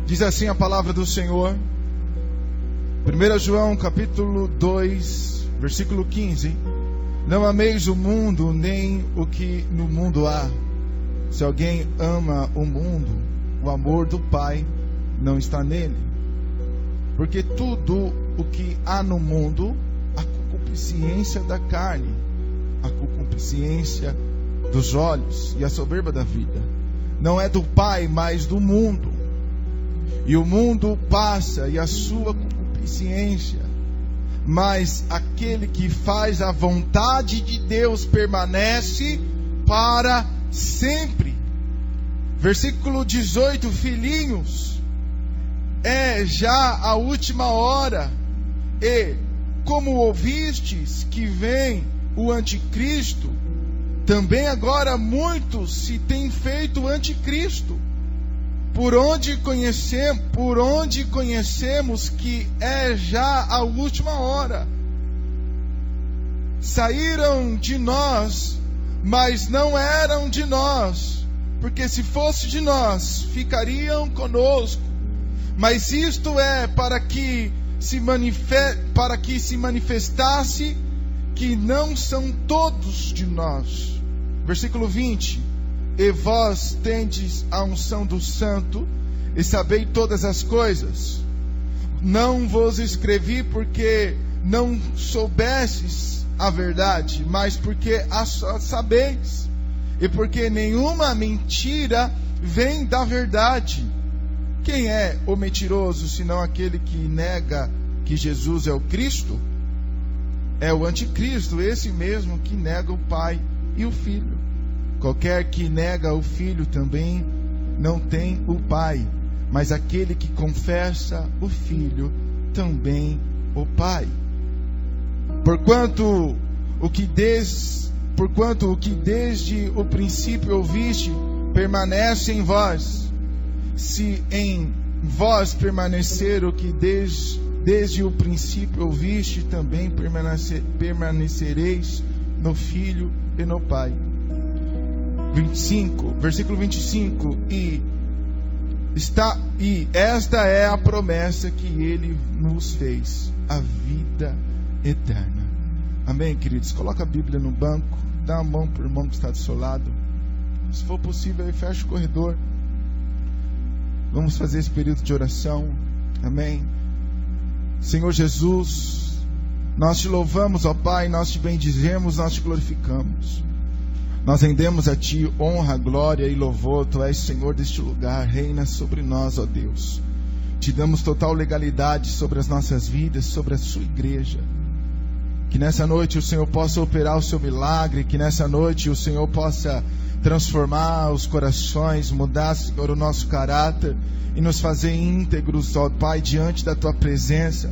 Diz assim a palavra do Senhor, 1 João capítulo 2, versículo 15: Não ameis o mundo, nem o que no mundo há. Se alguém ama o mundo, o amor do Pai não está nele. Porque tudo o que há no mundo, a concupiscência da carne, a concupiscência dos olhos e a soberba da vida, não é do Pai, mas do mundo. E o mundo passa e a sua concupiscência, mas aquele que faz a vontade de Deus permanece para sempre. Versículo 18: Filhinhos, é já a última hora, e como ouvistes que vem o anticristo, também agora muitos se têm feito anticristo. Por onde conhecemos que é já a última hora. Saíram de nós, mas não eram de nós, porque se fosse de nós, ficariam conosco. Mas isto é para que se manifestasse que não são todos de nós. Versículo 20: E vós tendes a unção do Santo, e sabeis todas as coisas. Não vos escrevi porque não soubesses a verdade, mas porque a sabeis, e porque nenhuma mentira vem da verdade. Quem é o mentiroso, senão aquele que nega que Jesus é o Cristo? É o anticristo, esse mesmo que nega o Pai e o Filho. Qualquer que nega o Filho também não tem o Pai, mas aquele que confessa o Filho também o Pai. Porquanto o que desde o princípio ouviste permanece em vós. Se em vós permanecer o que desde o princípio ouviste, também permanecereis no Filho e no Pai. Versículo 25: E esta é a promessa que Ele nos fez, a vida eterna. Amém, queridos? Coloca a Bíblia no banco, dá a mão para o irmão que está do seu lado. Se for possível, fecha o corredor. Vamos fazer esse período de oração. Amém. Senhor Jesus, nós te louvamos, ó Pai, nós te bendizemos, nós te glorificamos. Nós rendemos a Ti honra, glória e louvor. Tu és Senhor deste lugar, reina sobre nós, ó Deus. Te damos total legalidade sobre as nossas vidas, sobre a sua igreja. Que nessa noite o Senhor possa operar o seu milagre, que nessa noite o Senhor possa transformar os corações, mudar, Senhor, o nosso caráter e nos fazer íntegros, ó Pai, diante da Tua presença.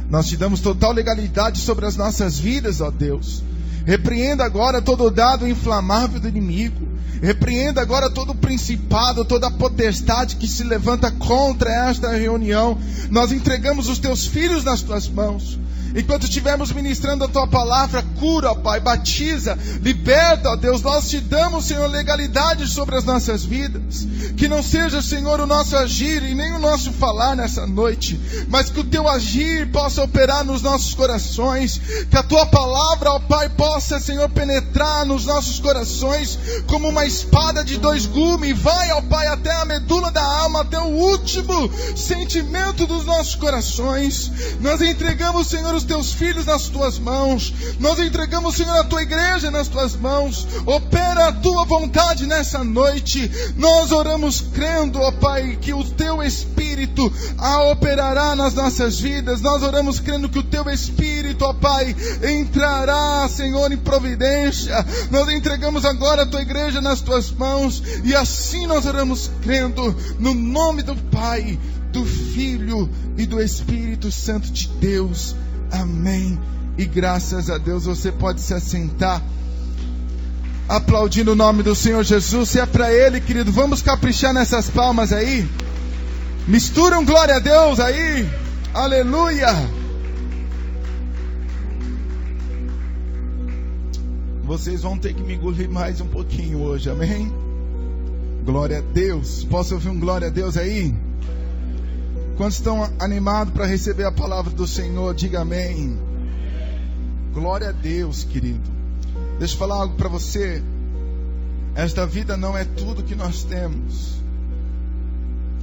Nós te damos total legalidade sobre as nossas vidas, ó Deus. Repreenda agora todo dado inflamável do inimigo. Repreenda agora todo principado, toda potestade que se levanta contra esta reunião. Nós entregamos os Teus filhos nas Tuas mãos. Enquanto estivermos ministrando a Tua palavra, cura, ó Pai, batiza, liberta, ó Deus. Nós te damos, Senhor, legalidade sobre as nossas vidas. Que não seja, Senhor, o nosso agir e nem o nosso falar nessa noite, mas que o Teu agir possa operar nos nossos corações. Que a Tua palavra, ó Pai, possa, Senhor, penetrar nos nossos corações como uma espada de dois gumes. Vai, ó Pai, até a medula da alma, até o último sentimento dos nossos corações. Nós entregamos, Senhor, os Teus filhos nas Tuas mãos. Nós entregamos, Senhor, a Tua igreja nas Tuas mãos. Opera a Tua vontade nessa noite. Nós oramos crendo, ó Pai, que o Teu Espírito operará nas nossas vidas. Nós oramos crendo que o Teu Espírito, ó Pai, entrará, Senhor, em providência. Nós entregamos agora a Tua igreja nas Tuas mãos. E assim nós oramos crendo no nome do Pai, do Filho e do Espírito Santo de Deus. Amém. E graças a Deus. Você pode se assentar, aplaudindo o nome do Senhor Jesus. Se é para Ele, querido, vamos caprichar nessas palmas aí. Mistura um glória a Deus aí. Aleluia. Vocês vão ter que me engolir mais um pouquinho hoje, amém? Glória a Deus. Posso ouvir um glória a Deus aí? Quantos estão animados para receber a palavra do Senhor? Diga amém. Glória a Deus, querido. Deixa eu falar algo para você. Esta vida não é tudo que nós temos.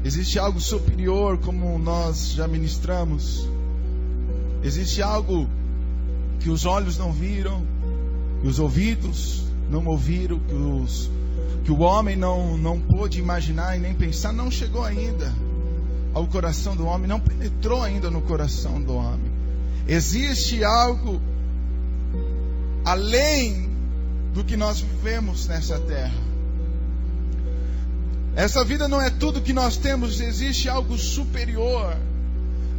Existe algo superior, como nós já ministramos. Existe algo que os olhos não viram, que os ouvidos não ouviram, que o homem não pôde imaginar e nem pensar, não chegou ainda ao coração do homem, não penetrou ainda no coração do homem. Existe algo além do que nós vivemos nessa terra. Essa vida não é tudo que nós temos, existe algo superior.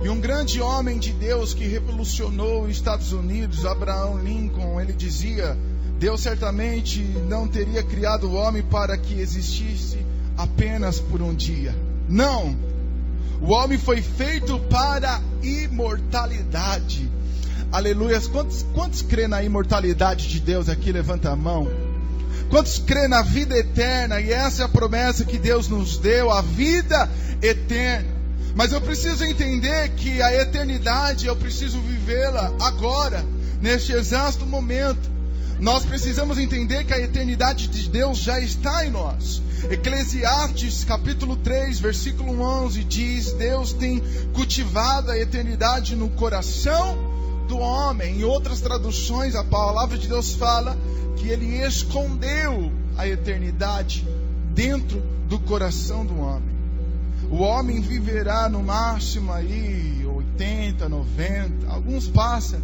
E um grande homem de Deus que revolucionou os Estados Unidos, Abraham Lincoln, ele dizia: Deus certamente não teria criado o homem para que existisse apenas por um dia. Não! O homem foi feito para a imortalidade. Aleluia! Quantos crêem na imortalidade de Deus aqui? Levanta a mão. Quantos crêem na vida eterna? E essa é a promessa que Deus nos deu, a vida eterna. Mas eu preciso entender que a eternidade, eu preciso vivê-la agora, neste exato momento. Nós precisamos entender que a eternidade de Deus já está em nós. Eclesiastes capítulo 3, versículo 11 diz: Deus tem cultivado a eternidade no coração do homem. Em outras traduções, a palavra de Deus fala que Ele escondeu a eternidade dentro do coração do homem. O homem viverá no máximo aí 80, 90, alguns passam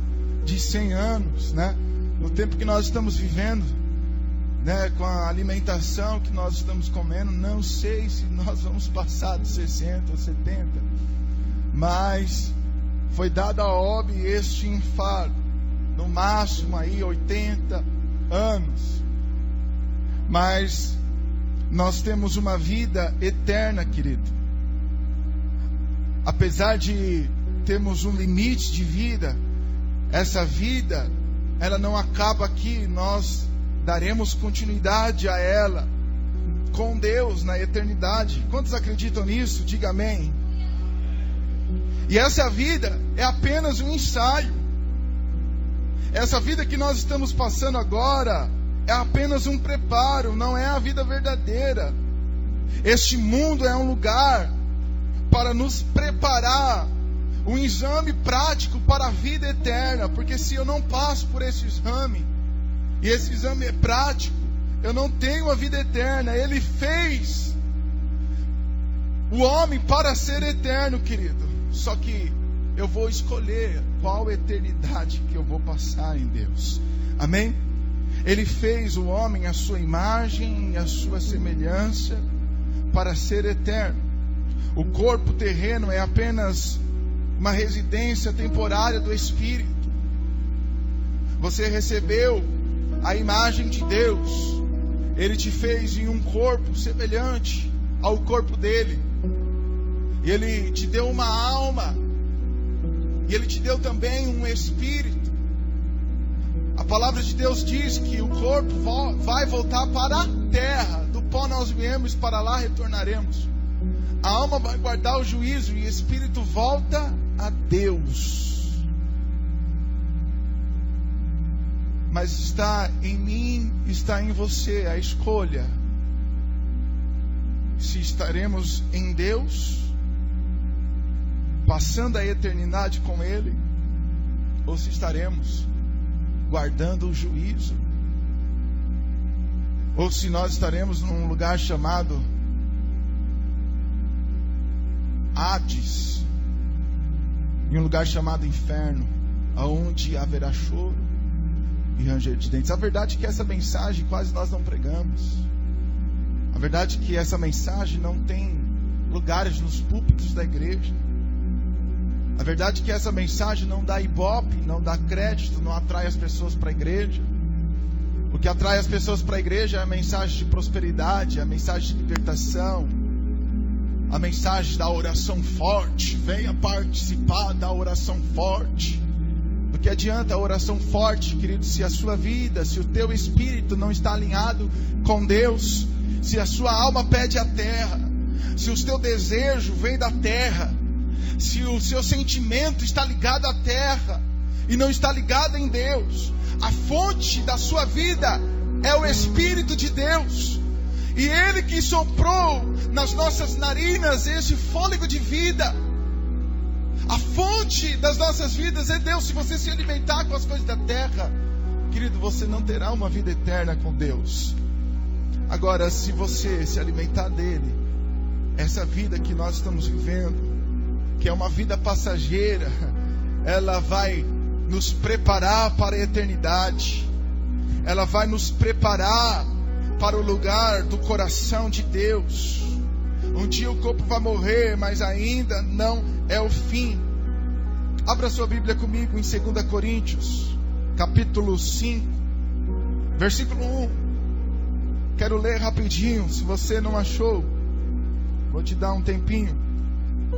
de 100 anos, né? No tempo que nós estamos vivendo, né? Com a alimentação que nós estamos comendo, não sei se nós vamos passar de 60 ou 70, mas foi dado a homem este enfardo, no máximo aí 80 anos. Mas nós temos uma vida eterna, querido. Apesar de termos um limite de vida, essa vida, ela não acaba aqui. Nós daremos continuidade a ela com Deus na eternidade. Quantos acreditam nisso? Diga amém. E essa vida é apenas um ensaio. Essa vida que nós estamos passando agora é apenas um preparo, não é a vida verdadeira. Este mundo é um lugar para nos preparar, um exame prático para a vida eterna. Porque se eu não passo por esse exame, e esse exame é prático, eu não tenho a vida eterna. Ele fez o homem para ser eterno, querido. Só que eu vou escolher qual eternidade que eu vou passar em Deus. Amém? Ele fez o homem à sua imagem e à sua semelhança para ser eterno. O corpo terreno é apenas uma residência temporária do Espírito. Você recebeu a imagem de Deus. Ele te fez em um corpo semelhante ao corpo dele. E Ele te deu uma alma. E Ele te deu também um espírito. A palavra de Deus diz que o corpo vai voltar para a terra. Do pó nós viemos, para lá retornaremos. A alma vai guardar o juízo e o espírito volta a Deus. Mas está em mim, está em você a escolha. Se estaremos em Deus, passando a eternidade com Ele, ou se estaremos guardando o juízo, ou se nós estaremos num lugar chamado Hades, em um lugar chamado inferno, aonde haverá choro e ranger de dentes. A verdade é que essa mensagem quase nós não pregamos. A verdade é que essa mensagem não tem lugares nos púlpitos da igreja. A verdade é que essa mensagem não dá ibope, não dá crédito, não atrai as pessoas para a igreja. O que atrai as pessoas para a igreja é a mensagem de prosperidade, a mensagem de libertação, a mensagem da oração forte. Venha participar da oração forte. Do que adianta a oração forte, querido, se a sua vida, se o teu espírito não está alinhado com Deus, se a sua alma pede a terra, se o teu desejo vem da terra, se o seu sentimento está ligado à terra e não está ligado em Deus, a fonte da sua vida é o Espírito de Deus. E Ele que soprou nas nossas narinas esse fôlego de vida. A fonte das nossas vidas é Deus. Se você se alimentar com as coisas da terra, querido, você não terá uma vida eterna com Deus. Agora, se você se alimentar dele, essa vida que nós estamos vivendo, que é uma vida passageira, ela vai nos preparar para a eternidade. Ela vai nos preparar para o lugar do coração de Deus. Um dia o corpo vai morrer, mas ainda não é o fim. Abra sua Bíblia comigo em 2 Coríntios, capítulo 5, versículo 1. Quero ler rapidinho. Se você não achou, vou te dar um tempinho.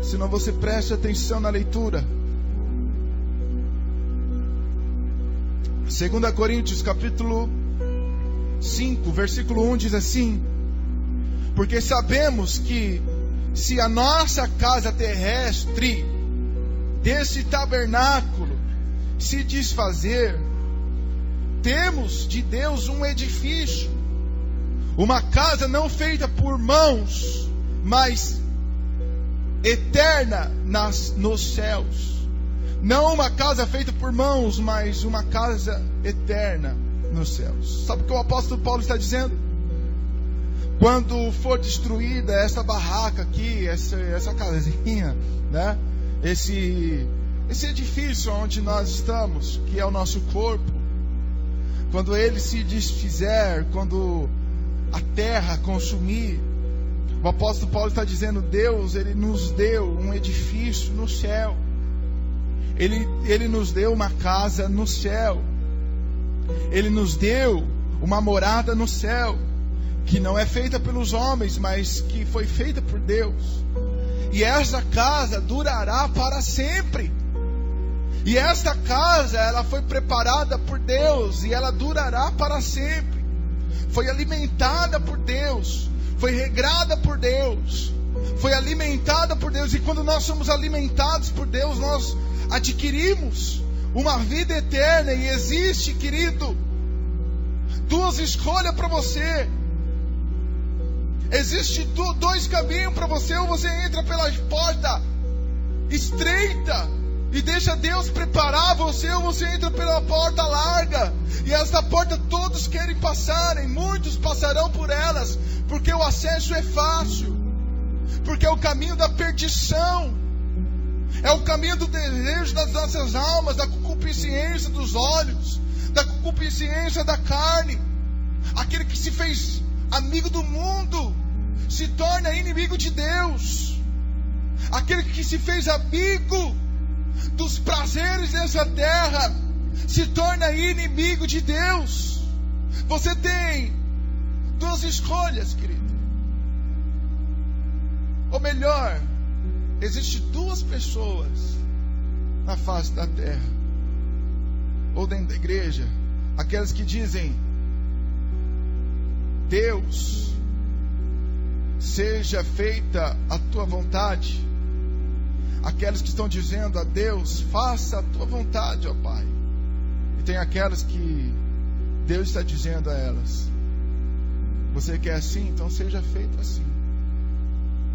Senão você preste atenção na leitura. 2 Coríntios, capítulo 5, versículo 1 diz assim: porque sabemos que se a nossa casa terrestre desse tabernáculo se desfazer, temos de Deus um edifício, uma casa não feita por mãos, mas eterna nos céus. Não uma casa feita por mãos, mas uma casa eterna nos céus. Sabe o que o apóstolo Paulo está dizendo? Quando for destruída essa barraca aqui, essa casinha, né? Esse edifício onde nós estamos, que é o nosso corpo, quando ele se desfizer, quando a terra consumir, o apóstolo Paulo está dizendo: Deus, ele nos deu um edifício no céu. Ele nos deu uma casa no céu. Ele nos deu uma morada no céu, que não é feita pelos homens, mas que foi feita por Deus. E essa casa durará para sempre. E esta casa, ela foi preparada por Deus, e ela durará para sempre. Foi alimentada por Deus, foi regrada por Deus, foi alimentada por Deus. E quando nós somos alimentados por Deus, nós adquirimos uma vida eterna. E existe, querido, duas escolhas para você. Existe dois caminhos para você. Ou você entra pela porta estreita e deixa Deus preparar você, ou você entra pela porta larga. E essa porta todos querem passar, e muitos passarão por elas, porque o acesso é fácil, porque é o caminho da perdição, é o caminho do desejo das nossas almas, da concupiscência dos olhos, da concupiscência da carne. Aquele que se fez amigo do mundo se torna inimigo de Deus. Aquele que se fez amigo dos prazeres dessa terra se torna inimigo de Deus. Você tem duas escolhas, querido. Ou melhor, existe duas pessoas na face da terra, ou dentro da igreja: aquelas que dizem: Deus, seja feita a tua vontade. Aquelas que estão dizendo a Deus: faça a tua vontade, ó Pai. E tem aquelas que Deus está dizendo a elas: você quer assim? Então seja feito assim.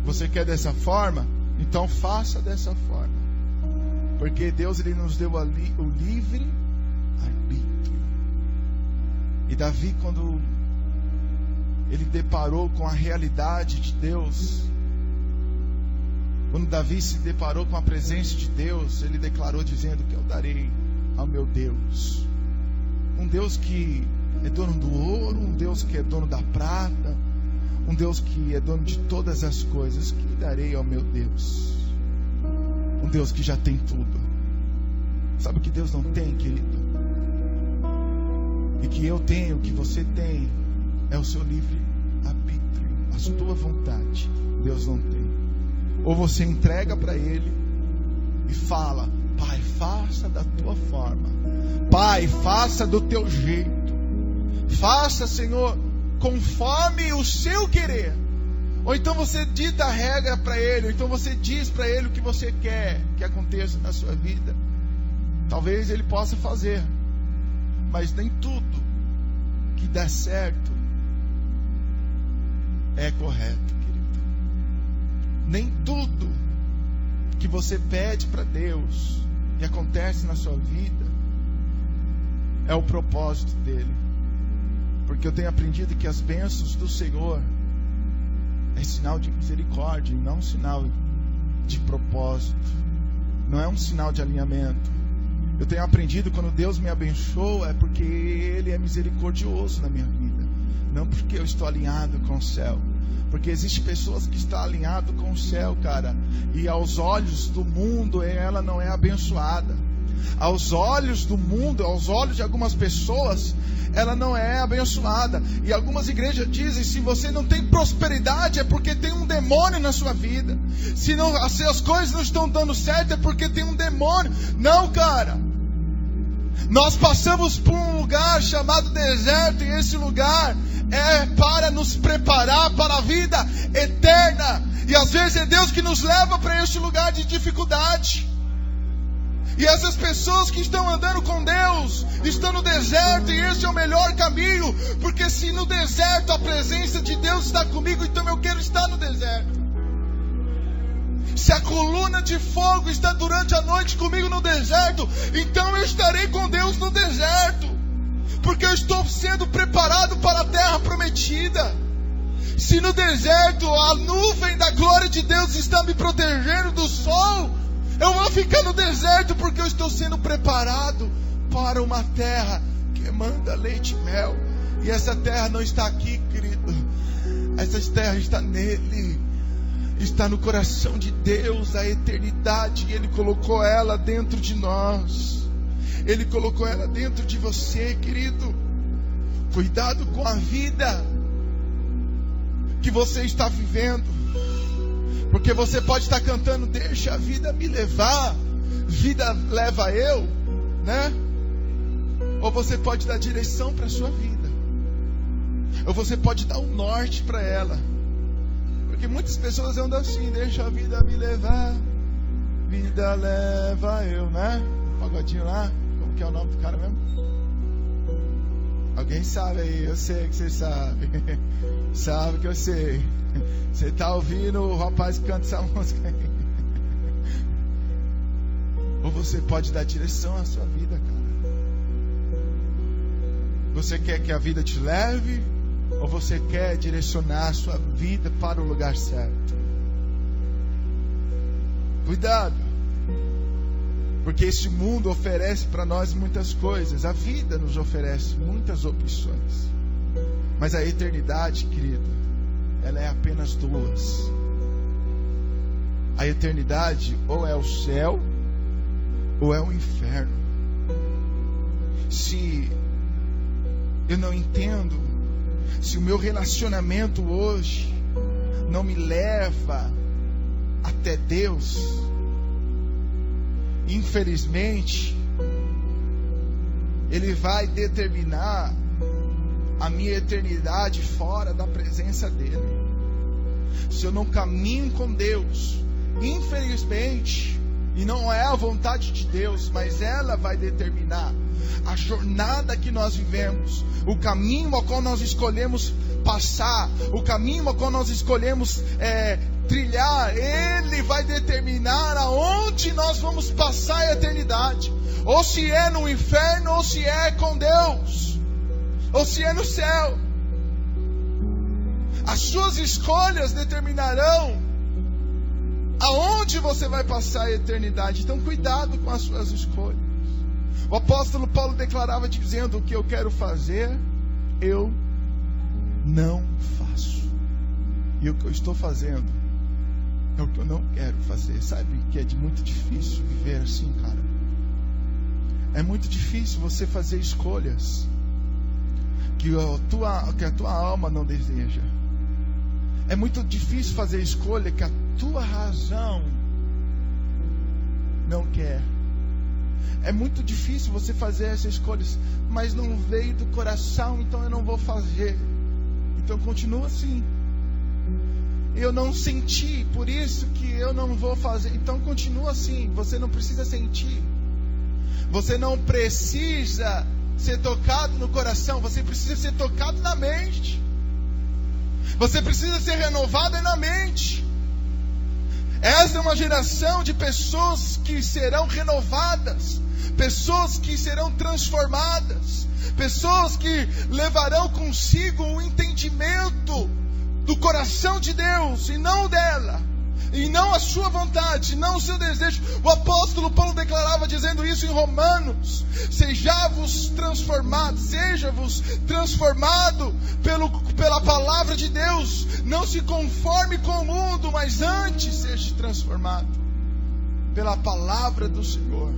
Você quer dessa forma? Então faça dessa forma. Porque Deus, ele nos deu o livre arbítrio. E Davi, quando ele deparou com a realidade de Deus, quando Davi se deparou com a presença de Deus, ele declarou dizendo: que eu darei ao meu Deus. Um Deus que é dono do ouro, um Deus que é dono da prata, um Deus que é dono de todas as coisas. Que darei ao meu Deus? Um Deus que já tem tudo. Sabe o que Deus não tem, querido? E que eu tenho, o que você tem, é o seu livre arbítrio, a sua vontade. Deus não tem. Ou você entrega para Ele e fala: Pai, faça da tua forma. Pai, faça do teu jeito. Faça, Senhor, conforme o seu querer. Ou então você dita a regra para ele, ou então você diz para ele o que você quer que aconteça na sua vida. Talvez ele possa fazer, mas nem tudo que dá certo é correto, querido. Nem tudo que você pede para Deus e acontece na sua vida é o propósito dele. Porque eu tenho aprendido que as bênçãos do Senhor é sinal de misericórdia, e não um sinal de propósito, não é um sinal de alinhamento. Eu tenho aprendido, quando Deus me abençoa, é porque Ele é misericordioso na minha vida, não porque eu estou alinhado com o céu. Porque existem pessoas que estão alinhadas com o céu, cara, e aos olhos do mundo ela não é abençoada. Aos olhos do mundo, aos olhos de algumas pessoas, ela não é abençoada. E algumas igrejas dizem: se você não tem prosperidade, é porque tem um demônio na sua vida. Se as coisas não estão dando certo, é porque tem um demônio. Não, cara. Nós passamos por um lugar chamado deserto, e esse lugar é para nos preparar para a vida eterna. E às vezes é Deus que nos leva para este lugar de dificuldade. E essas pessoas que estão andando com Deus estão no deserto, e esse é o melhor caminho. Porque se no deserto a presença de Deus está comigo, então eu quero estar no deserto. Se a coluna de fogo está durante a noite comigo no deserto, então eu estarei com Deus no deserto. Porque eu estou sendo preparado para a terra prometida. Se no deserto a nuvem da glória de Deus está me protegendo do sol, eu vou ficar no deserto, porque eu estou sendo preparado para uma terra que manda leite e mel. E essa terra não está aqui, querido. Essa terra está nele. Está no coração de Deus, a eternidade. E Ele colocou ela dentro de nós. Ele colocou ela dentro de você, querido. Cuidado com a vida que você está vivendo. Porque você pode estar cantando: deixa a vida me levar, vida leva eu, né? Ou você pode dar direção para a sua vida. Ou você pode dar um norte para ela. Porque muitas pessoas andam assim: deixa a vida me levar, vida leva eu, né? Pagodinho lá, como que é o nome do cara mesmo? Alguém sabe aí? Eu sei que você sabe. Sabe que eu sei. Você está ouvindo o rapaz que canta essa música aí. Ou você pode dar direção à sua vida, cara. Você quer que a vida te leve, ou você quer direcionar a sua vida para o lugar certo? Cuidado. Porque esse mundo oferece para nós muitas coisas. A vida nos oferece muitas opções. Mas a eternidade, querido, ela é apenas duas. A eternidade ou é o céu, ou é o inferno. Se eu não entendo, se o meu relacionamento hoje não me leva até Deus, infelizmente, Ele vai determinar a minha eternidade fora da presença dEle. Se eu não caminho com Deus, infelizmente, e não é a vontade de Deus, mas ela vai determinar a jornada que nós vivemos, o caminho ao qual nós escolhemos passar, o caminho ao qual nós escolhemos trilhar. Ele vai determinar aonde nós vamos passar a eternidade, ou se é no inferno, ou se é com Deus, ou se é no céu. As suas escolhas determinarão aonde você vai passar a eternidade. Então cuidado com as suas escolhas. O apóstolo Paulo declarava dizendo: o que eu quero fazer, eu não faço. E o que eu estou fazendo é o que eu não quero fazer. Sabe que é muito difícil viver assim, cara? É muito difícil você fazer escolhas que a tua alma não deseja. É muito difícil fazer escolha que a tua razão não quer. É muito difícil você fazer essas escolhas, mas não veio do coração, então eu não vou fazer. Então continua assim. eu não senti, por isso que eu não vou fazer. Então continua assim, você não precisa sentir. Você não precisa ser tocado no coração, você precisa ser tocado na mente. Você precisa ser renovado na mente. Essa é uma geração de pessoas que serão renovadas, pessoas que serão transformadas, pessoas que levarão consigo o entendimento do coração de Deus e não dela, e não a sua vontade, não o seu desejo. O apóstolo Paulo declarava dizendo isso em Romanos: seja-vos transformado pela palavra de Deus, não se conforme com o mundo, mas antes seja transformado pela palavra do Senhor,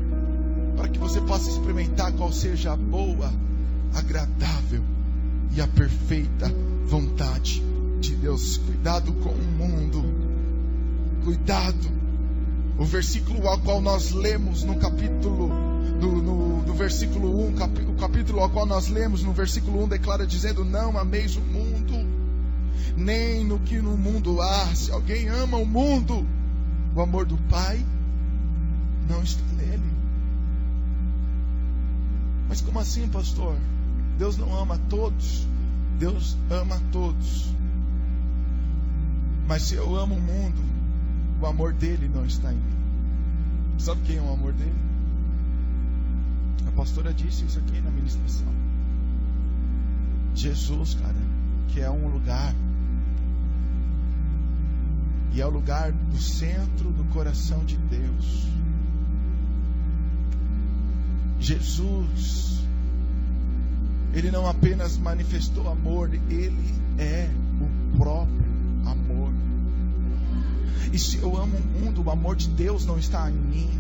para que você possa experimentar qual seja a boa, agradável e a perfeita vontade de Deus. Cuidado com o mundo, cuidado. O versículo ao qual nós lemos no capítulo do versículo 1, o capítulo ao qual nós lemos no versículo 1 declara dizendo: não ameis o mundo, nem no que no mundo há. Se alguém ama o mundo, o amor do Pai não está nele. Mas como assim, pastor? Deus não ama todos? Deus ama todos. Mas se eu amo o mundo, o amor dele não está em mim. Sabe quem é o amor dele? A pastora disse isso aqui na ministração. Jesus, cara, que é um lugar. E é o lugar do centro do coração de Deus. Jesus, ele não apenas manifestou amor, ele é o próprio amor. E se eu amo o mundo, o amor de Deus não está em mim.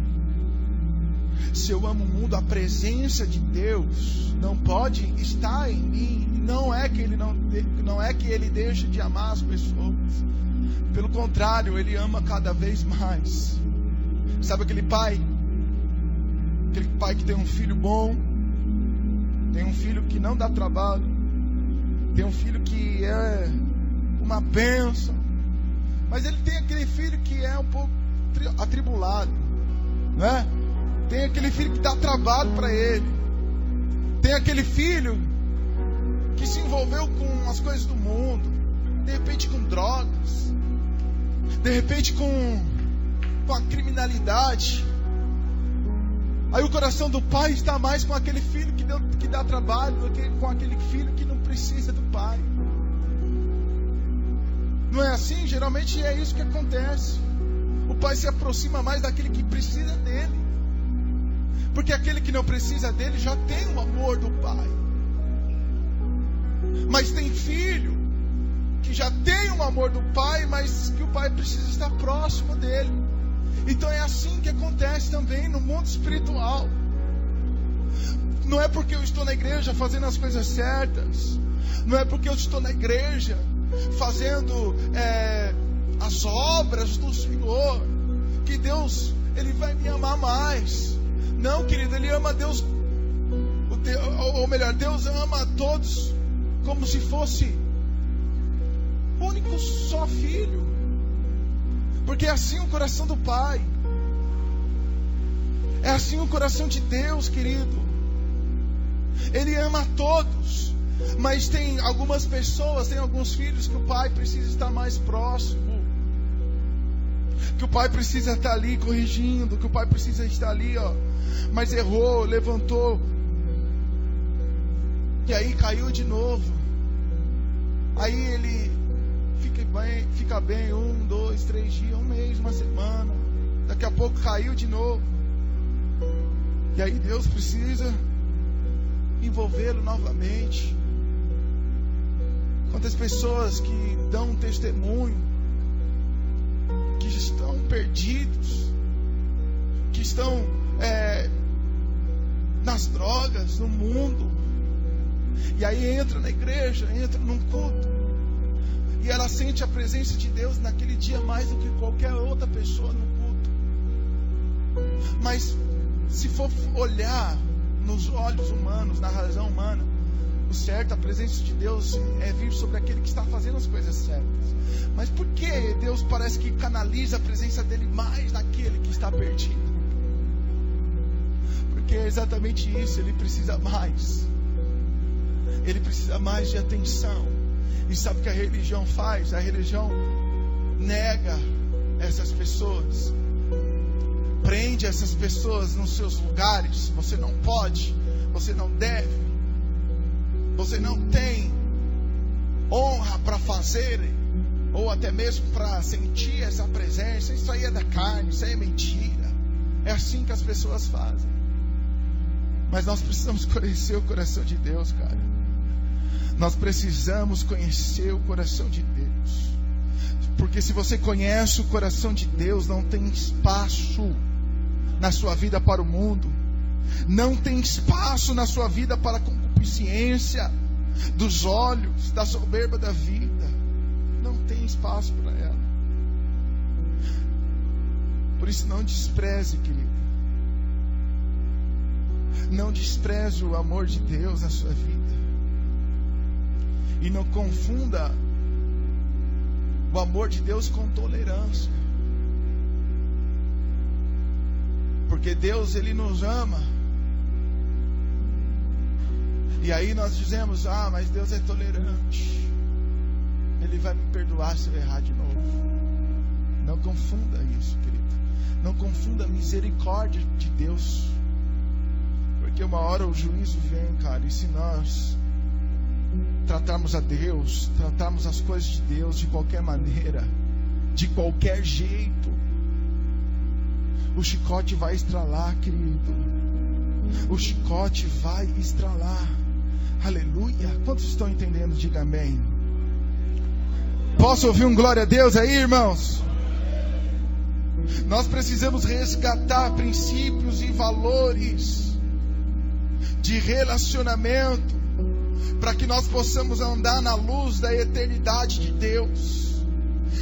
Se eu amo o mundo, a presença de Deus não pode estar em mim. Não é que ele deixe de amar as pessoas. Pelo contrário, ele ama cada vez mais. Sabe aquele pai? Aquele pai que tem um filho bom, tem um filho que não dá trabalho, tem um filho que é uma bênção, mas ele tem aquele filho que é um pouco atribulado, né? Tem aquele filho que dá trabalho para ele, tem aquele filho que se envolveu com as coisas do mundo, de repente com drogas, de repente com a criminalidade. Aí o coração do pai está mais com aquele filho que dá trabalho do que com aquele filho que não precisa do pai. Não é assim? Geralmente é isso que acontece. O pai se aproxima mais daquele que precisa dele, porque aquele que não precisa dele já tem o amor do pai. Mas tem filho que já tem o amor do pai, mas que o pai precisa estar próximo dele. Então é assim que acontece também no mundo espiritual. Não é porque eu estou na igreja fazendo as coisas certas, não é porque eu estou na igreja fazendo as obras do Senhor, que Deus ele vai me amar mais. Não, querido, ele ama Deus, ou melhor, Deus ama a todos como se fosse o único só filho. Porque é assim o coração do Pai. É assim o coração de Deus, querido. Ele ama a todos. Mas tem algumas pessoas, tem alguns filhos que o pai precisa estar mais próximo. Que o pai precisa estar ali corrigindo. Que o pai precisa estar ali, mas errou, levantou. E aí caiu de novo. Aí ele fica bem 1, 2, 3 dias, um mês, uma semana. Daqui a pouco caiu de novo. E aí Deus precisa envolvê-lo novamente. Quantas pessoas que dão um testemunho, que estão perdidos, que estão nas drogas, no mundo, e aí entra na igreja, entra num culto, e ela sente a presença de Deus naquele dia mais do que qualquer outra pessoa no culto. Mas se for olhar nos olhos humanos, na razão humana, tempo certo, a presença de Deus é vir sobre aquele que está fazendo as coisas certas. Mas por que Deus parece que canaliza a presença dele mais naquele que está perdido? Porque é exatamente isso, ele precisa mais. Ele precisa mais de atenção. E sabe o que a religião faz? A religião nega essas pessoas, prende essas pessoas nos seus lugares. Você não pode, você não deve, você não tem honra para fazer, ou até mesmo para sentir essa presença. Isso aí é da carne, isso aí é mentira. É assim que as pessoas fazem. Mas nós precisamos conhecer o coração de Deus, cara. Nós precisamos conhecer o coração de Deus. Porque se você conhece o coração de Deus, não tem espaço na sua vida para o mundo. Não tem espaço na sua vida para a concupiscência dos olhos, da soberba da vida. Não tem espaço para ela. Por isso não despreze, querido. Não despreze o amor de Deus na sua vida. E não confunda o amor de Deus com tolerância. Porque Deus, Ele nos ama. E aí nós dizemos, mas Deus é tolerante. Ele vai me perdoar se eu errar de novo. Não confunda isso, querido. Não confunda a misericórdia de Deus. Porque uma hora o juízo vem, cara. E se nós tratarmos a Deus, tratarmos as coisas de Deus de qualquer maneira, de qualquer jeito, o chicote vai estralar, querido. O chicote vai estralar. Aleluia. Quantos estão entendendo? Diga amém. Posso ouvir um glória a Deus aí, irmãos? Nós precisamos resgatar princípios e valores de relacionamento, para que nós possamos andar na luz da eternidade de Deus.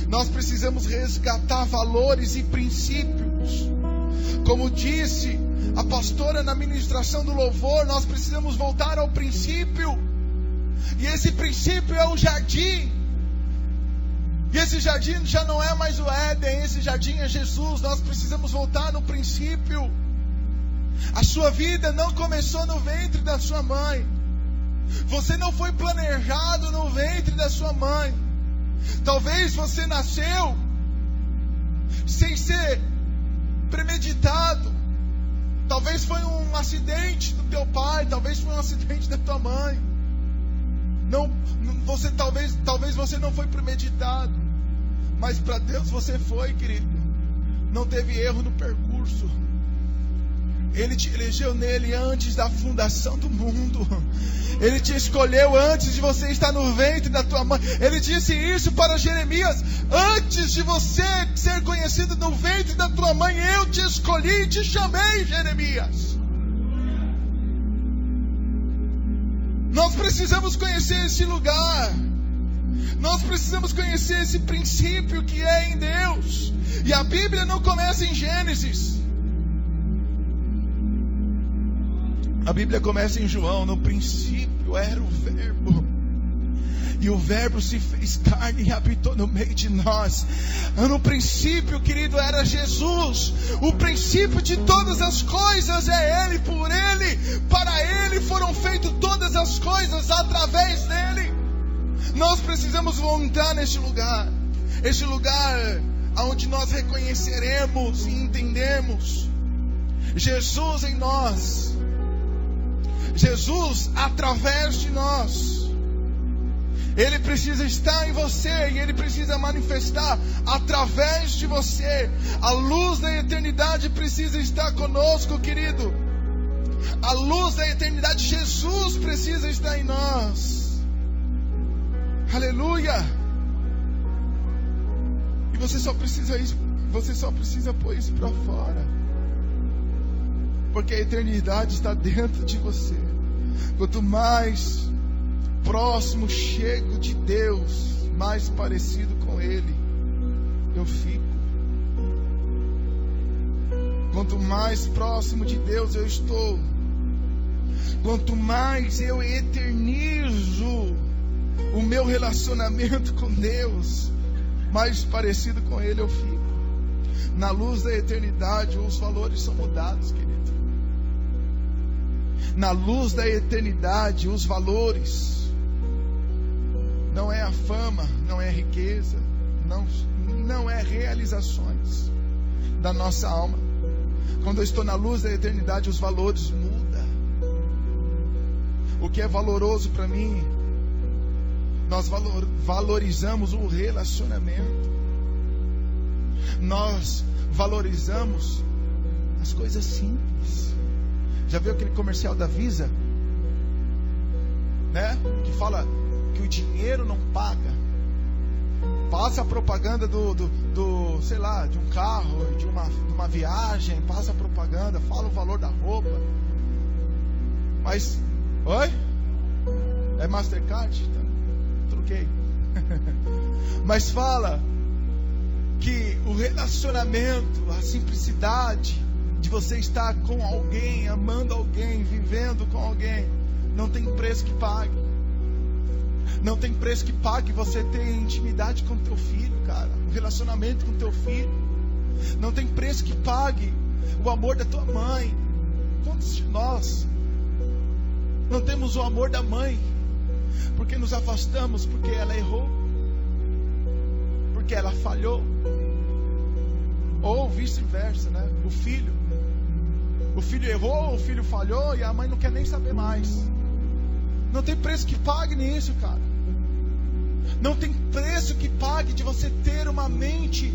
Nós precisamos resgatar valores e princípios. Como disse a pastora na ministração do louvor, nós precisamos voltar ao princípio. E esse princípio é o jardim. E esse jardim já não é mais o Éden, esse jardim é Jesus. Nós precisamos voltar no princípio. A sua vida não começou no ventre da sua mãe. Você não foi planejado no ventre da sua mãe. Talvez você nasceu sem ser premeditado. Talvez foi um acidente do teu pai, talvez foi um acidente da tua mãe. Talvez você não foi premeditado, mas para Deus você foi, querido. Não teve erro no percurso. Ele te elegeu nele antes da fundação do mundo. Ele te escolheu antes de você estar no ventre da tua mãe. Ele disse isso para Jeremias: antes de você ser conhecido no ventre da tua mãe, eu te escolhi e te chamei, Jeremias. Nós precisamos conhecer esse lugar. Nós precisamos conhecer esse princípio que é em Deus. E a Bíblia não começa em Gênesis. A Bíblia começa em João. No princípio era o Verbo, e o Verbo se fez carne e habitou no meio de nós. No princípio, querido, era Jesus. O princípio de todas as coisas é Ele, por Ele, para Ele foram feitas todas as coisas, através dEle. Nós precisamos voltar neste lugar. Este lugar onde nós reconheceremos e entendemos Jesus em nós, Jesus através de nós. Ele precisa estar em você e Ele precisa manifestar através de você. A luz da eternidade precisa estar conosco, querido. A luz da eternidade, Jesus precisa estar em nós. Aleluia. E você só precisa pôr isso para fora, porque a eternidade está dentro de você. Quanto mais próximo chego de Deus, mais parecido com Ele eu fico. Quanto mais próximo de Deus eu estou, Quanto mais eu eternizo o meu relacionamento com Deus, mais parecido com Ele eu fico. Na luz da eternidade, os valores são mudados, querido. Na luz da eternidade, os valores não é a fama, não é a riqueza, não é realizações da nossa alma. Quando eu estou na luz da eternidade, os valores mudam. O que é valoroso para mim, nós valorizamos o relacionamento. Nós valorizamos as coisas simples. Já viu aquele comercial da Visa, né? Que fala que o dinheiro não paga. Passa a propaganda sei lá, de um carro, de uma viagem, passa a propaganda, fala o valor da roupa. Mas, oi? É Mastercard? Então, troquei. Mas fala que o relacionamento, a simplicidade de você estar com alguém, amando alguém, vivendo com alguém, não tem preço que pague. Não tem preço que pague você ter intimidade com teu filho, cara. Um relacionamento com teu filho. Não tem preço que pague o amor da tua mãe. Quantos de nós não temos o amor da mãe? Porque nos afastamos, porque ela errou, porque ela falhou. Ou vice-versa, né? O filho errou, o filho falhou e a mãe não quer nem saber mais. Não tem preço que pague nisso, cara. Não tem preço que pague de você ter uma mente,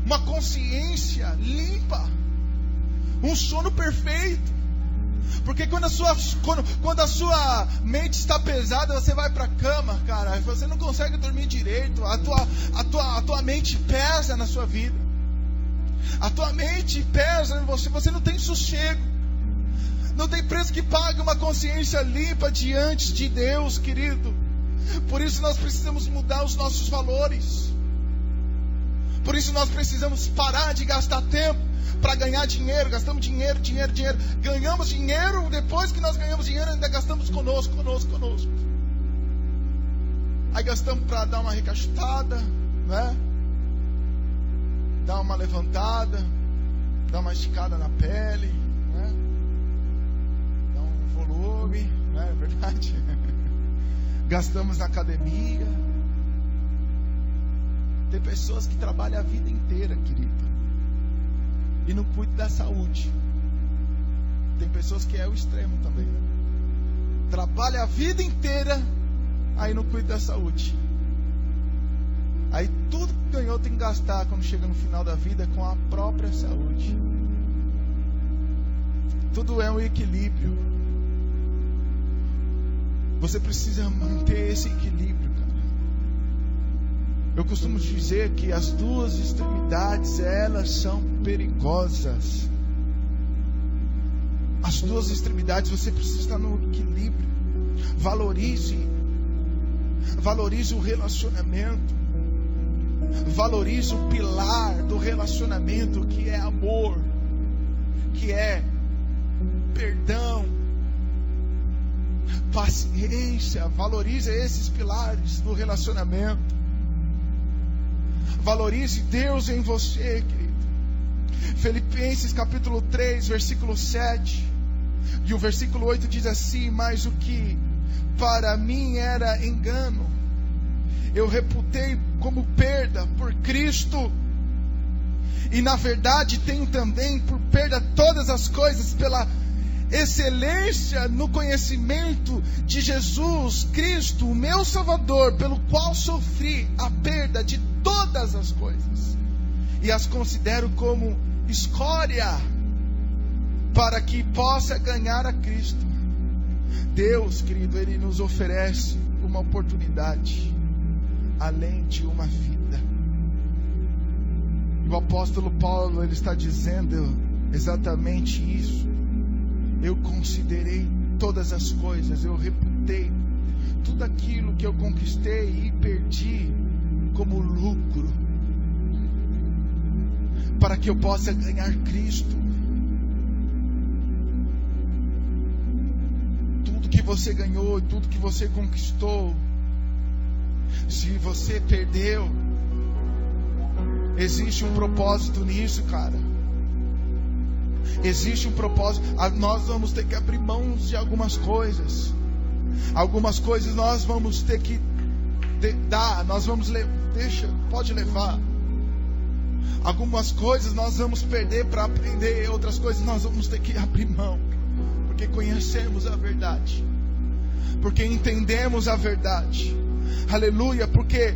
uma consciência limpa, um sono perfeito. Porque quando a sua mente está pesada, você vai para a cama, cara, você não consegue dormir direito. A tua mente pesa na sua vida. A tua mente pesa em você não tem sossego. Não tem preço que pague uma consciência limpa diante de Deus, querido. Por isso nós precisamos mudar os nossos valores. Por isso nós precisamos parar de gastar tempo para ganhar dinheiro. Gastamos dinheiro. Ganhamos dinheiro, depois que nós ganhamos dinheiro, ainda gastamos conosco. Aí gastamos para dar uma recachetada, né? Dar uma levantada, dar uma esticada na pele, né? Dar um volume, não é verdade? Gastamos na academia. Tem pessoas que trabalham a vida inteira, querido, e não cuidam da saúde. Tem pessoas que é o extremo também. Trabalha a vida inteira, aí não cuida da saúde. Aí tudo que ganhou tem que gastar quando chega no final da vida com a própria saúde. Tudo é um equilíbrio. Você precisa manter esse equilíbrio, cara. Eu costumo dizer que as duas extremidades, elas são perigosas. As duas extremidades, você precisa estar no equilíbrio. Valorize o relacionamento. Valorize o pilar do relacionamento, que é amor, que é perdão, paciência. Valorize esses pilares do relacionamento. Valorize Deus em você, querido. Filipenses capítulo 3, versículo 7 e o versículo 8 diz assim: mas o que para mim era engano, eu reputei como perda por Cristo. E na verdade tenho também por perda todas as coisas pela excelência no conhecimento de Jesus Cristo, o meu Salvador, pelo qual sofri a perda de todas as coisas e as considero como escória, para que possa ganhar a Cristo. Deus, querido, Ele nos oferece uma oportunidade além de uma vida. E o apóstolo Paulo, ele está dizendo exatamente isso. Eu considerei todas as coisas, eu reputei tudo aquilo que eu conquistei e perdi como lucro, para que eu possa ganhar Cristo. você ganhou, tudo que você conquistou, se você perdeu, existe um propósito nisso, cara. Existe um propósito. Nós vamos ter que abrir mãos de algumas coisas. Algumas coisas nós vamos ter que dar. Nós vamos pode levar. Algumas coisas nós vamos perder para aprender. Outras coisas nós vamos ter que abrir mão. Porque conhecemos a verdade. Porque entendemos a verdade. Aleluia, porque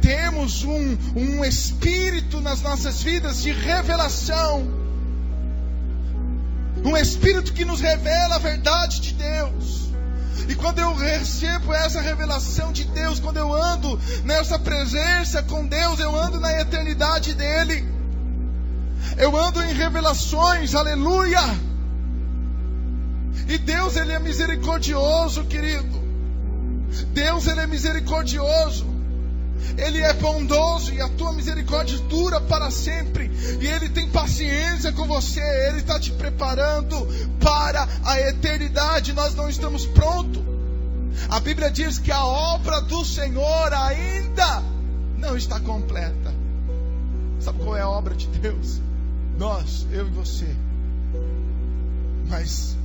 temos um espírito nas nossas vidas de revelação. Um espírito que nos revela a verdade de Deus. E quando eu recebo essa revelação de Deus, quando eu ando nessa presença com Deus, eu ando na eternidade dele. Eu ando em revelações, aleluia. E Deus, ele é misericordioso, querido. Deus, ele é misericordioso. Ele é bondoso e a tua misericórdia dura para sempre. E Ele tem paciência com você. Ele está te preparando para a eternidade. Nós não estamos prontos. A Bíblia diz que a obra do Senhor ainda não está completa. Sabe qual é a obra de Deus? Nós, eu e você. Mas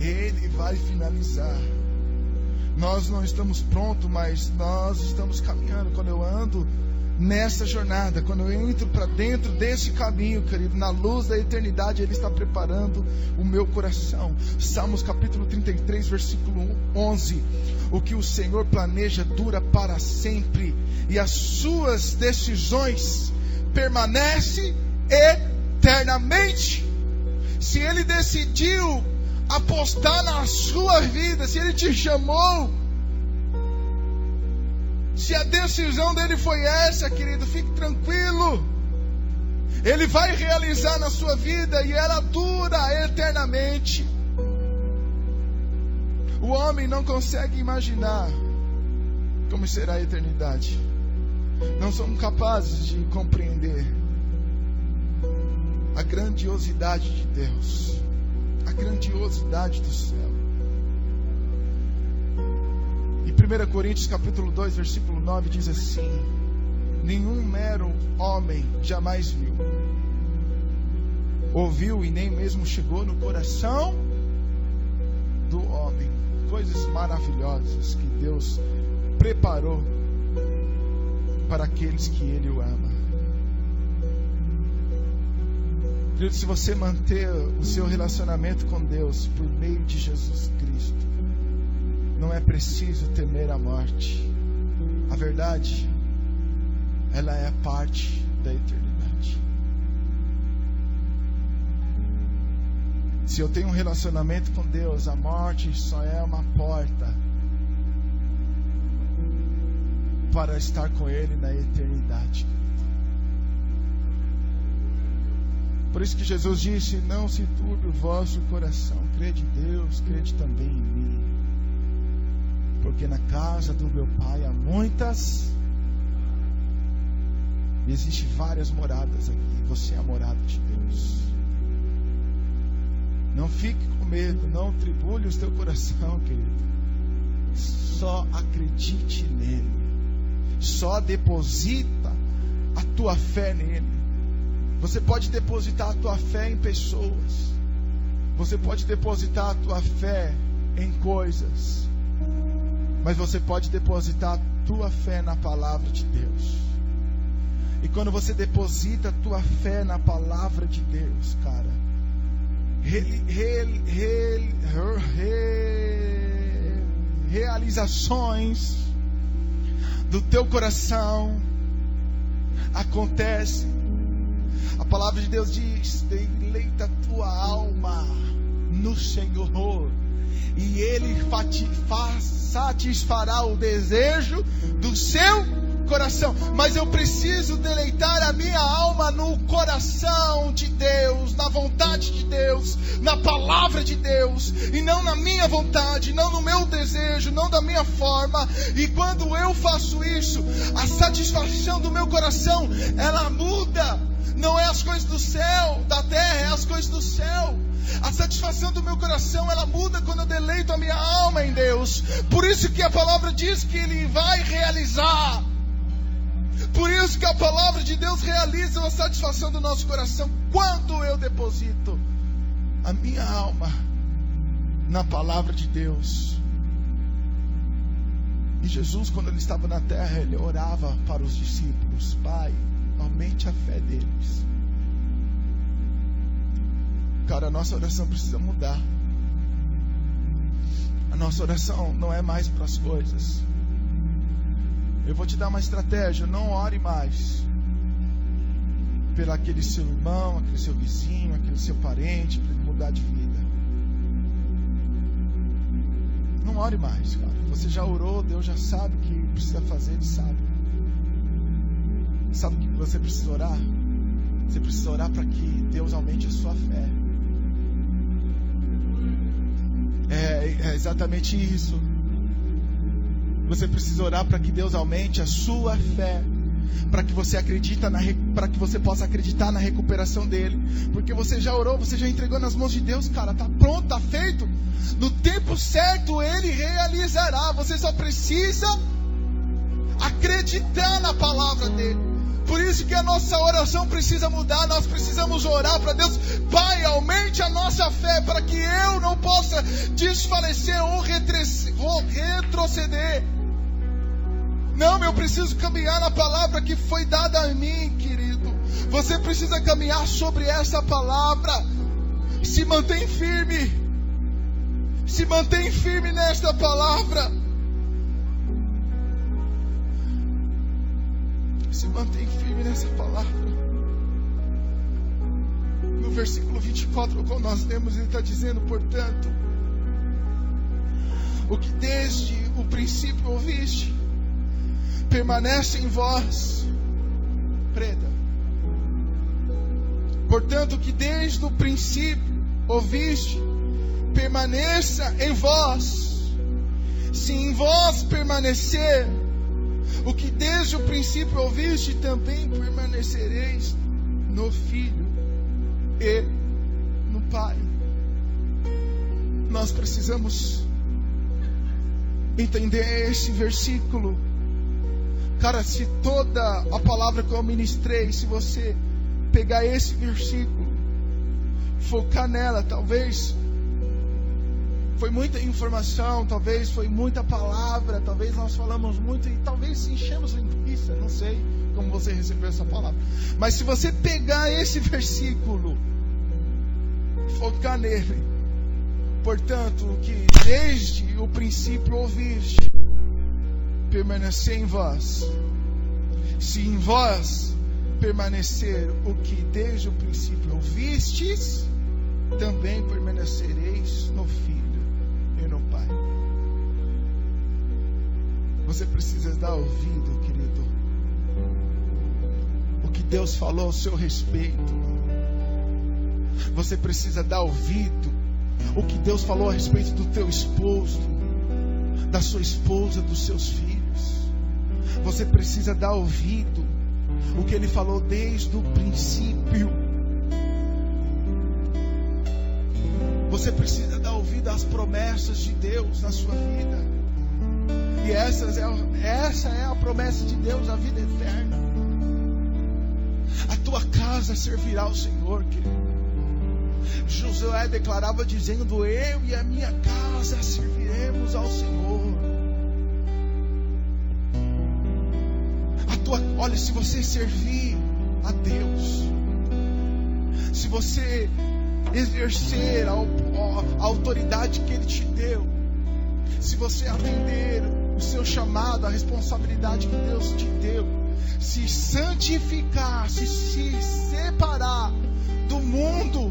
Ele vai finalizar. Nós não estamos prontos, mas nós estamos caminhando. Quando eu ando nessa jornada, quando eu entro para dentro desse caminho, querido, na luz da eternidade, Ele está preparando o meu coração. Salmos capítulo 33, versículo 11. O que o Senhor planeja dura para sempre, e as suas decisões permanecem eternamente. Se Ele decidiu apostar na sua vida, se Ele te chamou, se a decisão dele foi essa, querido, fique tranquilo. Ele vai realizar na sua vida e ela dura eternamente. O homem não consegue imaginar como será a eternidade. Não somos capazes de compreender a grandiosidade de Deus, a grandiosidade do céu. E 1 Coríntios capítulo 2, versículo 9 diz assim: nenhum mero homem jamais viu, ouviu e nem mesmo chegou no coração do homem coisas maravilhosas que Deus preparou para aqueles que Ele o ama. Querido, se você manter o seu relacionamento com Deus por meio de Jesus Cristo, não é preciso temer a morte. A verdade, ela é parte da eternidade. Se eu tenho um relacionamento com Deus, a morte só é uma porta para estar com Ele na eternidade. Por isso que Jesus disse: não se turbe o vosso coração, crede em Deus, crede também em mim. Porque na casa do meu Pai há muitas, e existem várias moradas aqui. Você é a morada de Deus. Não fique com medo, não tribule o teu coração, querido. Só acredite nele. Só deposita a tua fé nele. Você pode depositar a tua fé em pessoas. Você pode depositar a tua fé em coisas. Mas você pode depositar a tua fé na palavra de Deus. E quando você deposita a tua fé na palavra de Deus, cara, realizações do teu coração acontecem. A palavra de Deus diz: deleita a tua alma no Senhor, e Ele satisfará o desejo do seu coração. Mas eu preciso deleitar a minha alma no coração de Deus, na vontade de Deus, na palavra de Deus, e não na minha vontade, não no meu desejo, não da minha forma. E quando eu faço isso, a satisfação do meu coração, ela muda. Não é as coisas do céu, da terra, é as coisas do céu. A satisfação do meu coração, ela muda quando eu deleito a minha alma em Deus. Por isso que a palavra diz que Ele vai realizar. Por isso que a palavra de Deus realiza a satisfação do nosso coração quando eu deposito a minha alma na palavra de Deus. E Jesus, quando Ele estava na terra, Ele orava para os discípulos: Pai, aumente a fé deles. Cara, a nossa oração precisa mudar. A nossa oração não é mais para as coisas. Eu vou te dar uma estratégia: não ore mais pelo aquele seu irmão, aquele seu vizinho, aquele seu parente, para ele mudar de vida. Não ore mais, cara. Você já orou, Deus já sabe o que precisa fazer, Ele sabe. Sabe o que você precisa orar? Você precisa orar para que Deus aumente a sua fé. É exatamente isso. Você precisa orar para que Deus aumente a sua fé, para que você para que você possa acreditar na recuperação dele. Porque você já orou, você já entregou nas mãos de Deus, cara. Tá pronto, tá feito. No tempo certo Ele realizará. Você só precisa acreditar na palavra dele. Por isso que a nossa oração precisa mudar. Nós precisamos orar para Deus: Pai, aumente a nossa fé, para que eu não possa desfalecer ou retroceder. Não, eu preciso caminhar na palavra que foi dada a mim, querido. Você precisa caminhar sobre essa palavra. Se mantém firme. Se mantém firme nesta palavra. Se mantém firme nessa palavra. No versículo 24, quando nós lemos, ele está dizendo: portanto, o que desde o princípio ouviste, permanece em vós. Preta. Portanto, o que desde o princípio ouviste, permaneça em vós. Se em vós permanecer o que desde o princípio ouviste, também permanecereis no Filho e no Pai. Nós precisamos entender esse versículo. Cara, se toda a palavra que eu ministrei, se você pegar esse versículo, focar nela, talvez foi muita informação, talvez foi muita palavra, talvez nós falamos muito e talvez enchemos linguiça, não sei como você recebeu essa palavra. Mas se você pegar esse versículo, focar nele, portanto, o que desde o princípio ouviste, permanecer em vós. Se em vós permanecer o que desde o princípio ouvistes, também permanecereis no Filho e no Pai. Você precisa dar ouvido, querido, o que Deus falou ao seu respeito. Você precisa dar ouvido o que Deus falou a respeito do teu esposo, da sua esposa, dos seus filhos. Você precisa dar ouvido o que Ele falou desde o princípio. Você precisa dar ouvido às promessas de Deus na sua vida. E essa é a promessa de Deus, a vida eterna. A tua casa servirá ao Senhor, querido. Josué declarava dizendo: eu e a minha casa serviremos ao Senhor. Olha, se você servir a Deus, se você exercer a autoridade que Ele te deu, se você atender o seu chamado, a responsabilidade que Deus te deu, se santificar, se separar do mundo,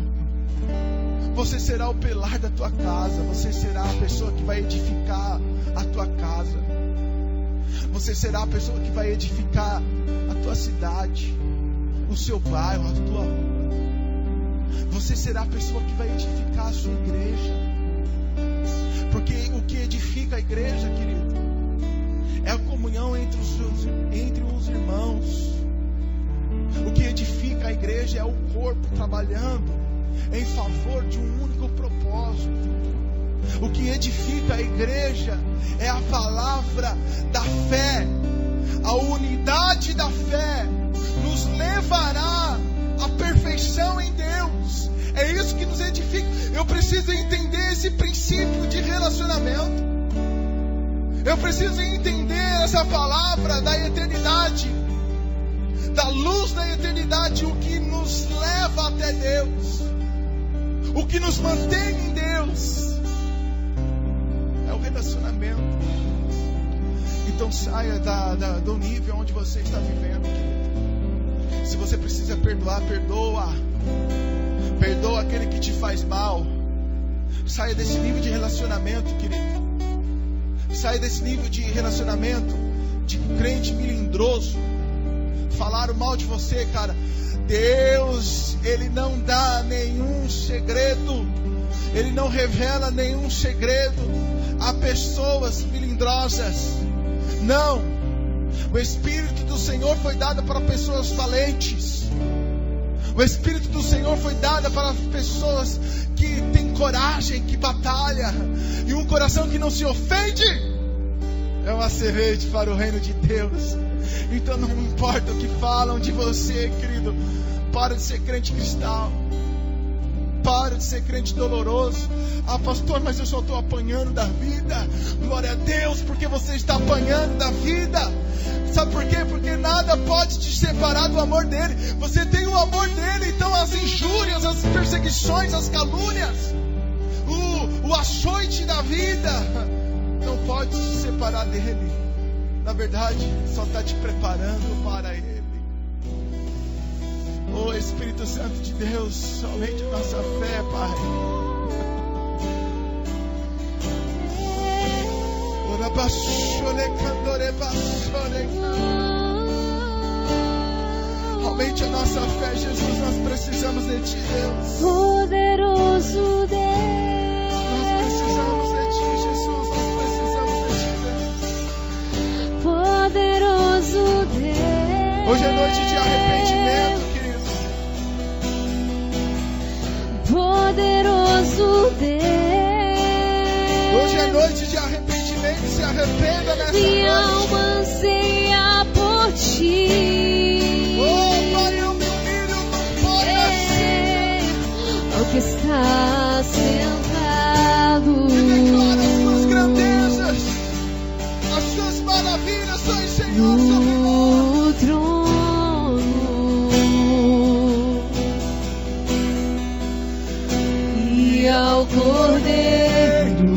você será o pilar da tua casa, você será a pessoa que vai edificar a tua casa, você será a pessoa que vai edificar a tua cidade, o seu bairro, a tua rua. Você será a pessoa que vai edificar a sua igreja. Porque o que edifica a igreja, querido, é a comunhão entre os irmãos. O que edifica edifica a igreja é o corpo trabalhando em favor de um único propósito. O que edifica a igreja é a palavra da fé. A unidade da fé nos levará à perfeição em Deus. É isso que nos edifica. Eu preciso entender esse princípio de relacionamento. Eu preciso entender essa palavra da eternidade, da luz da eternidade, o que nos leva até Deus, o que nos mantém em Deus, é o relacionamento. Então saia do nível onde você está vivendo, querido. Se você precisa perdoar, perdoa. Perdoa aquele que te faz mal. Saia desse nível de relacionamento, querido. Saia desse nível de relacionamento de crente melindroso. Falaram mal de você, cara. Deus, Ele não dá nenhum segredo. Ele não revela nenhum segredo a pessoas melindrosas. Não. O Espírito do Senhor foi dado para pessoas valentes. O Espírito do Senhor foi dado para pessoas que têm coragem, que batalha. E um coração que não se ofende é uma semente para o reino de Deus. Então não importa o que falam de você, querido. Para de ser crente cristal. Para de ser crente doloroso. Ah, pastor, mas eu só estou apanhando da vida. Glória a Deus, porque você está apanhando da vida. Sabe por quê? Porque nada pode te separar do amor dele. Você tem o amor dele. Então as injúrias, as perseguições, as calúnias, o açoite da vida não pode te separar dele. Na verdade, só está te preparando para ele. Oh Espírito Santo de Deus, aumente a nossa fé, Pai. Aumente a nossa fé, Jesus. Nós precisamos de Ti, Deus. Poderoso Deus. Nós precisamos de Ti, Jesus. Nós precisamos de Ti, Deus. Poderoso Deus. Hoje é noite de arrependimento, querido. Poderoso Deus. Hoje é noite de arrependimento. Se arrependa nessa Minha noite. alma anseia por Ti. Oh, Pai, eu me humilho no Pai assim. Ao que está sentado E declara as Suas grandezas, as Suas maravilhas, Pai, Senhor, sobre nós. no trono. E ao Cordeiro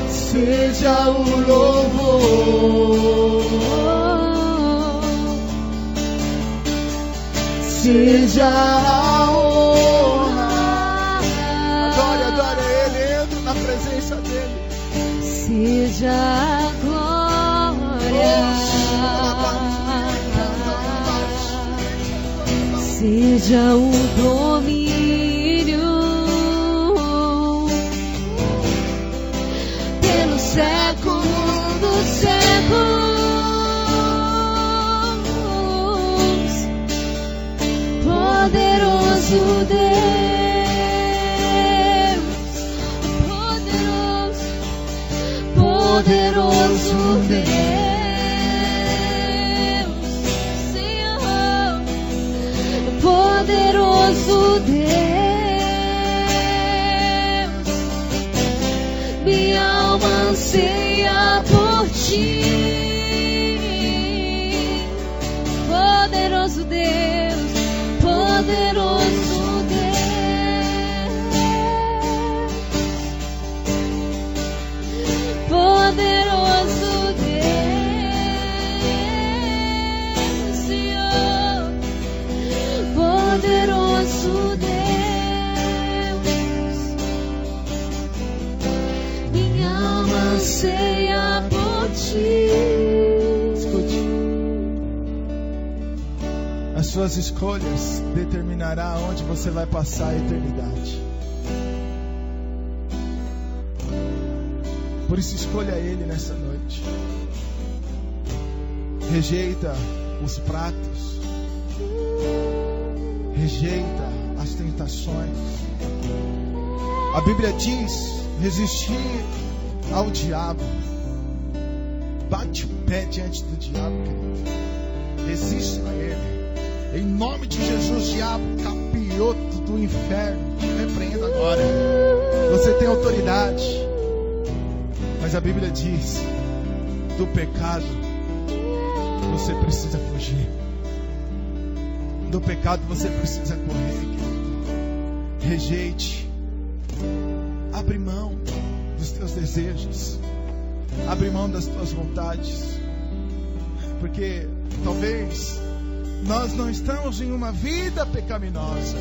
Seja o louvor, seja a honra. Adore, adore Ele, entre na presença dEle. seja a glória, seja o domínio pelo século dos séculos. Poderoso Deus, poderoso Deus, Senhor, poderoso Deus, minha alma anseia por Ti. Poderoso Deus, poderoso Deus, poderoso Deus, Senhor, poderoso Deus, minha alma anseia por Ti. Escute. As suas escolhas determinará onde você vai passar a eternidade. Por isso escolha Ele nessa noite. Rejeita os pratos. Rejeita as tentações. A Bíblia diz: resistir ao diabo. Bate o pé diante do diabo, querido. Resista a ele. Em nome de Jesus, diabo, capioto do inferno, te repreenda agora. Você tem autoridade. Mas a Bíblia diz: do pecado você precisa fugir. Do pecado você precisa correr, querido. Rejeite. Abre mão dos teus desejos. Abre mão das tuas vontades. Porque talvez nós não estamos em uma vida pecaminosa.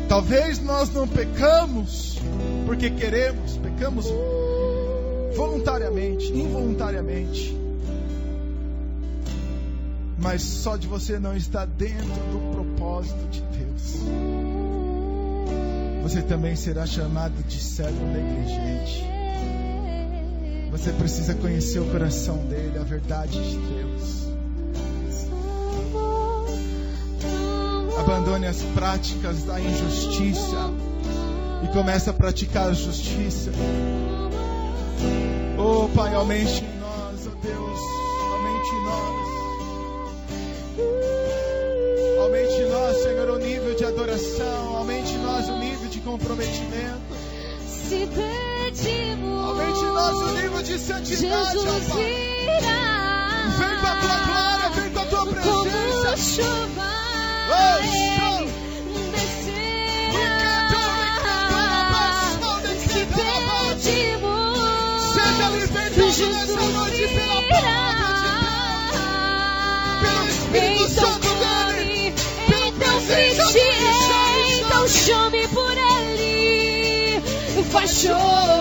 Talvez nós não pecamos porque queremos. Pecamos voluntariamente, involuntariamente. Mas só de você não estar dentro do propósito de Deus, você também será chamado de servo negligente. Você precisa conhecer o coração dele, a verdade de Deus. Abandone as práticas da injustiça e comece a praticar a justiça. Oh Pai, aumente em nós, oh Deus, aumente em nós. Aumente em nós, Senhor, o nível de adoração. Aumente em nós o nível de comprometimento. Se pedimos, aumente em nós o nível de santidade, Jesus ó Pai. virá. Vem com a tua glória, vem com a tua presença. Como chuva, Ele descerá. Se pedimos, seja libertado nessa noite pela palavra de Deus, pelo Espírito Santo dele, pelo presente. Então chame por Ele, faz chover.